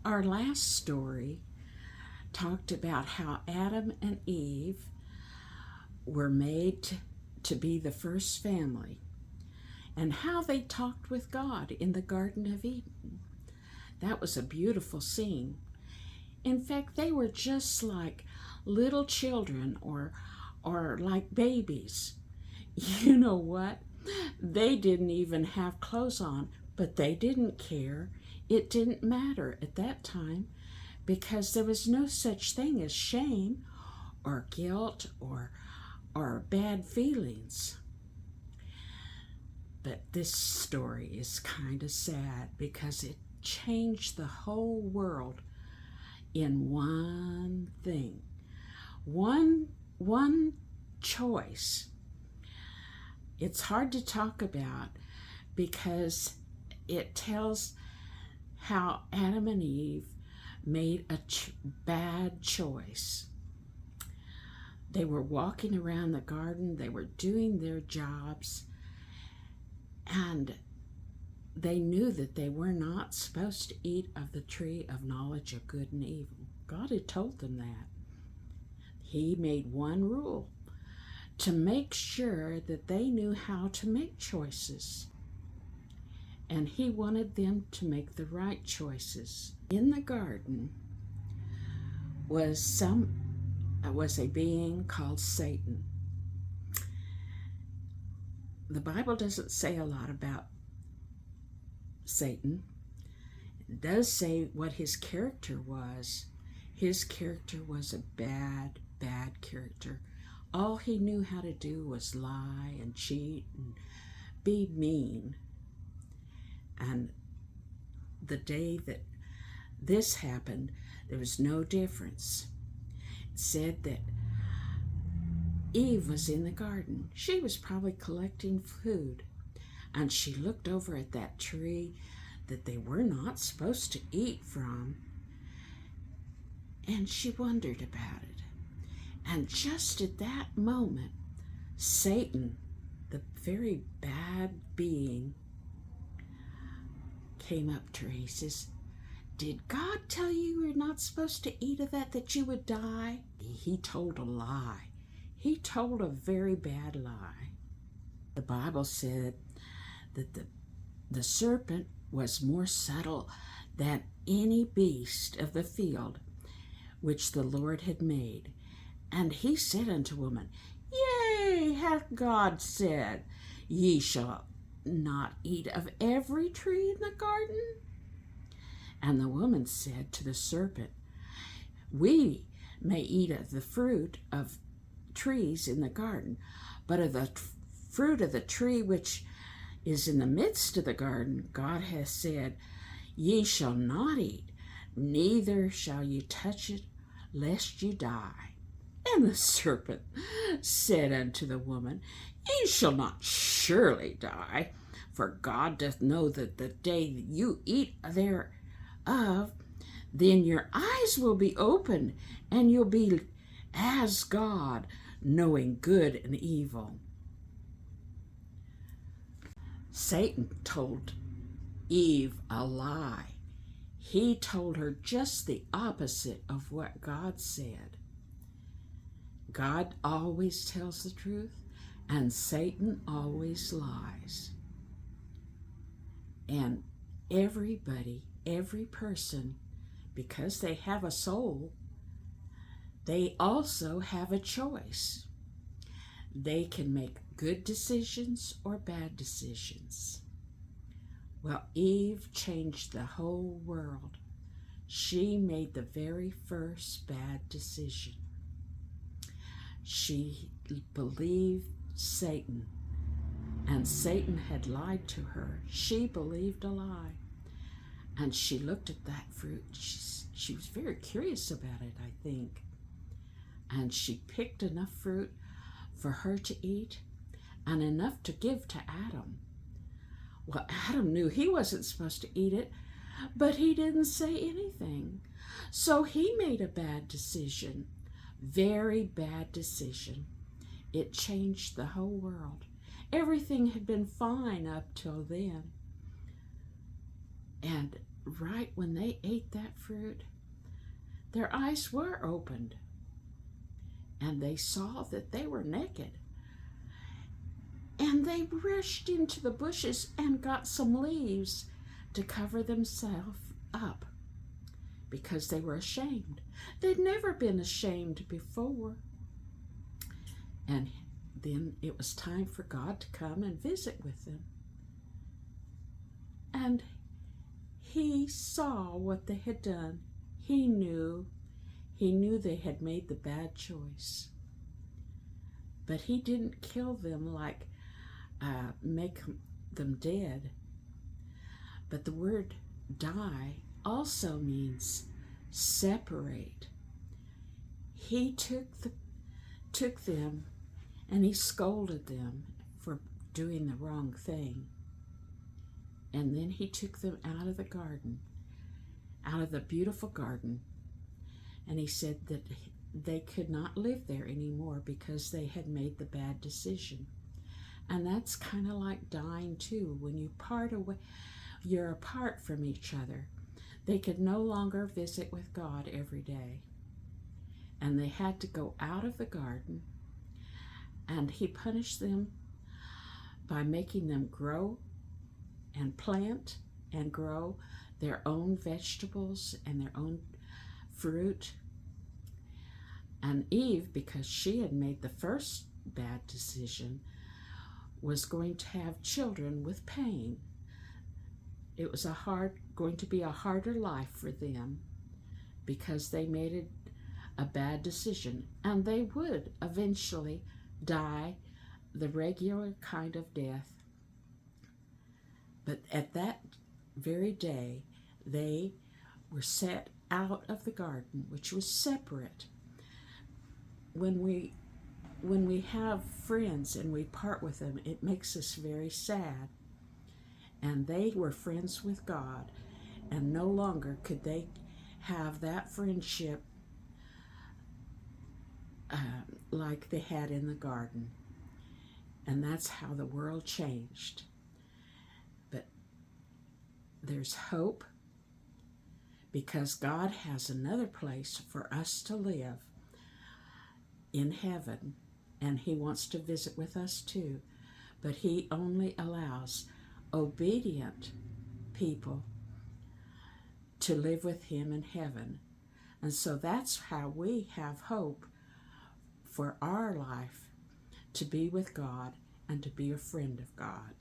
Our last story talked about how Adam and Eve were made to be the first family and how they talked with God in the Garden of Eden. That was a beautiful scene. In fact, they were just like little children or like babies. You know what? They didn't even have clothes on, but they didn't care. It didn't matter at that time because there was no such thing as shame or guilt or bad feelings. But this story is kind of sad because it changed the whole world in one thing. One choice. It's hard to talk about because it tells how Adam and Eve made a bad choice. They were walking around the garden, they were doing their jobs, and they knew that they were not supposed to eat of the tree of knowledge of good and evil. God had told them that. He made one rule to make sure that they knew how to make choices. And he wanted them to make the right choices. In the garden was a being called Satan. The Bible doesn't say a lot about Satan. It does say what his character was. His character was a bad character. All he knew how to do was lie and cheat and be mean. And the day that this happened, there was no difference. It said that Eve was in the garden. She was probably collecting food, and she looked over at that tree that they were not supposed to eat from, and she wondered about it. And just at that moment, Satan, the very bad being, came up to her. He says, "Did God tell you you're not supposed to eat of that you would die?" He told a lie. He told a very bad lie. The Bible said that the serpent was more subtle than any beast of the field which the Lord had made. And he said unto woman, "Yea, hath God said, ye shall not eat of every tree in the garden?" And the woman said to the serpent, "We may eat of the fruit of trees in the garden, but of the fruit of the tree which is in the midst of the garden, God hath said, Ye shall not eat, neither shall ye touch it, lest ye die. And the serpent said unto the woman, Ye shall not surely die, for God doth know that the day that you eat thereof, then your eyes will be opened, and you'll be as God, knowing good and evil." Satan told Eve a lie. He told her just the opposite of what God said. God always tells the truth, and Satan always lies. And everybody, every person, because they have a soul, they also have a choice. They can make good decisions or bad decisions. Well, Eve changed the whole world. She made the very first bad decision. She believed Satan, and Satan had lied to her. She believed a lie, and she looked at that fruit. She was very curious about it, I think, and she picked enough fruit for her to eat and enough to give to Adam. Well, Adam knew he wasn't supposed to eat it, but he didn't say anything. So he made a bad decision. Very bad decision. It changed the whole world. Everything had been fine up till then. And right when they ate that fruit, their eyes were opened, and they saw that they were naked. And they rushed into the bushes and got some leaves to cover themselves up because they were ashamed. They'd never been ashamed before. And then it was time for God to come and visit with them. And he saw what they had done. He knew they had made the bad choice. But he didn't kill them like make them dead. But the word die also means separate. He took them and he scolded them for doing the wrong thing. And then he took them out of the garden, out of the beautiful garden. And he said that they could not live there anymore because they had made the bad decision. And that's kind of like dying too. When you part away, you're apart from each other. They could no longer visit with God every day. And they had to go out of the garden. And he punished them by making them grow and plant and grow their own vegetables and their own fruit. And Eve, because she had made the first bad decision, was going to have children with pain. It was going to be a harder life for them because they made a bad decision, and they would eventually die the regular kind of death. But at that very day, they were set out of the garden, which was separate. When we have friends and we part with them, it makes us very sad. And they were friends with God, and no longer could they have that friendship like they had in the garden. And that's how the world changed. But there's hope, because God has another place for us to live in heaven, and he wants to visit with us too. But he only allows obedient people to live with him in heaven. And so that's how we have hope for our life, to be with God and to be a friend of God.